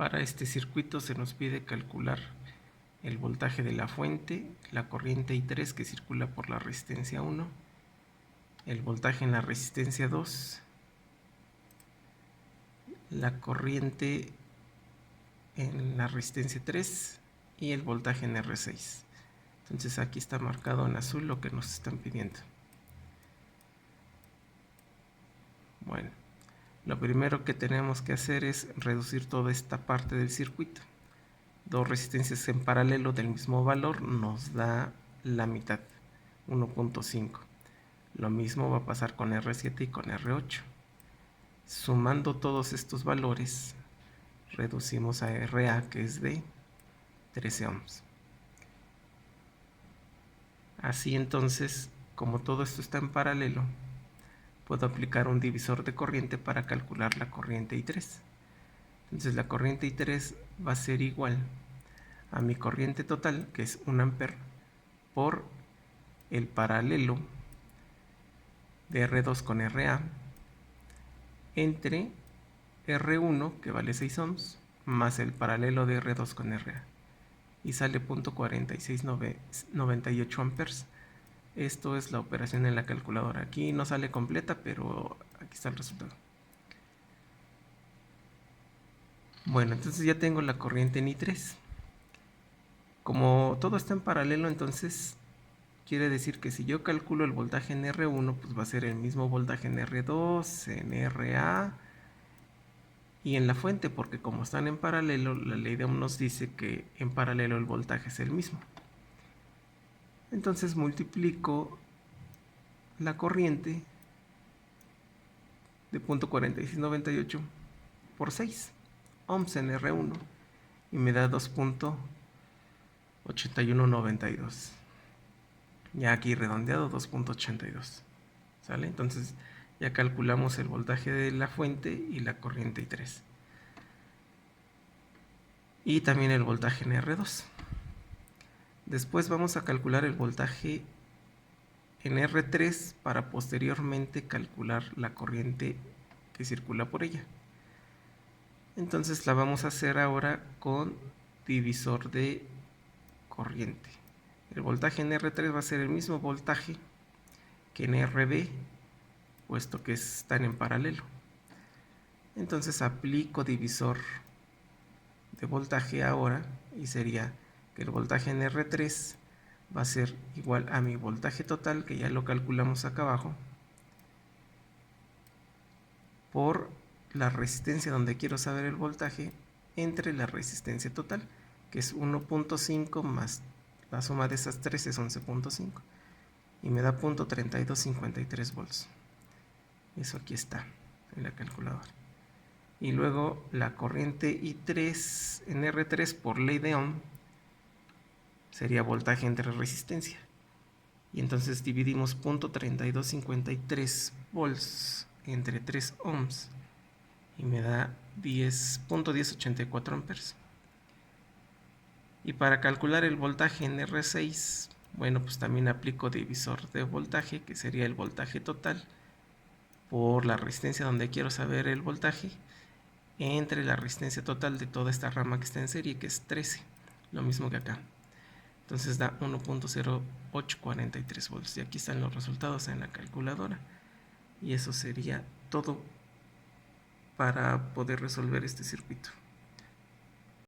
Para este circuito se nos pide calcular el voltaje de la fuente, la corriente I3 que circula por la resistencia 1, el voltaje en la resistencia 2, la corriente en la resistencia 3 y el voltaje en R6. Entonces aquí está marcado en azul lo que nos están pidiendo. Bueno, lo primero que tenemos que hacer es reducir toda esta parte del circuito. Dos resistencias en paralelo del mismo valor nos da la mitad, 1.5. Lo mismo va a pasar con R7 y con R8. Sumando todos estos valores, reducimos a RA, que es de 13 ohms. Así entonces, como todo esto está en paralelo, puedo aplicar un divisor de corriente para calcular la corriente I3. Entonces la corriente I3 va a ser igual a mi corriente total, que es 1 amper, por el paralelo de R2 con RA, entre R1, que vale 6 ohms, más el paralelo de R2 con RA. Y sale 0.4698 amperes. Esto es la operación en la calculadora. Aquí no sale completa, pero aquí está el resultado. Bueno, entonces ya tengo la corriente en I3. Como todo está en paralelo, entonces quiere decir que si yo calculo el voltaje en R1, pues va a ser el mismo voltaje en R2, en RA y en la fuente, porque como están en paralelo, la ley de Ohm nos dice que en paralelo el voltaje es el mismo. Entonces multiplico la corriente de 0.4698 por 6 ohms en R1 y me da 2.8192. Ya aquí redondeado, 2.82. ¿Sale? Entonces ya calculamos el voltaje de la fuente y la corriente I3. Y también el voltaje en R2. Después vamos a calcular el voltaje en R3 para posteriormente calcular la corriente que circula por ella. Entonces la vamos a hacer ahora con divisor de corriente. El voltaje en R3 va a ser el mismo voltaje que en RB, puesto que están en paralelo. Entonces aplico divisor de voltaje ahora y sería que el voltaje en R3 va a ser igual a mi voltaje total, que ya lo calculamos acá abajo, por la resistencia donde quiero saber el voltaje, entre la resistencia total, que es 1.5 más la suma de esas tres es 11.5 y me da 0.3253 volts. Eso aquí está en la calculadora. Y luego la corriente I3 en R3 por ley de Ohm sería voltaje entre resistencia. Y entonces dividimos 0.3253 volts entre 3 ohms y me da 10.1084 amperes. Y para calcular el voltaje en R6, bueno, pues también aplico divisor de voltaje, que sería el voltaje total por la resistencia donde quiero saber el voltaje, entre la resistencia total de toda esta rama que está en serie, que es 13, lo mismo que acá. Entonces da 1.0843 volts. Y aquí están los resultados en la calculadora. Y eso sería todo para poder resolver este circuito.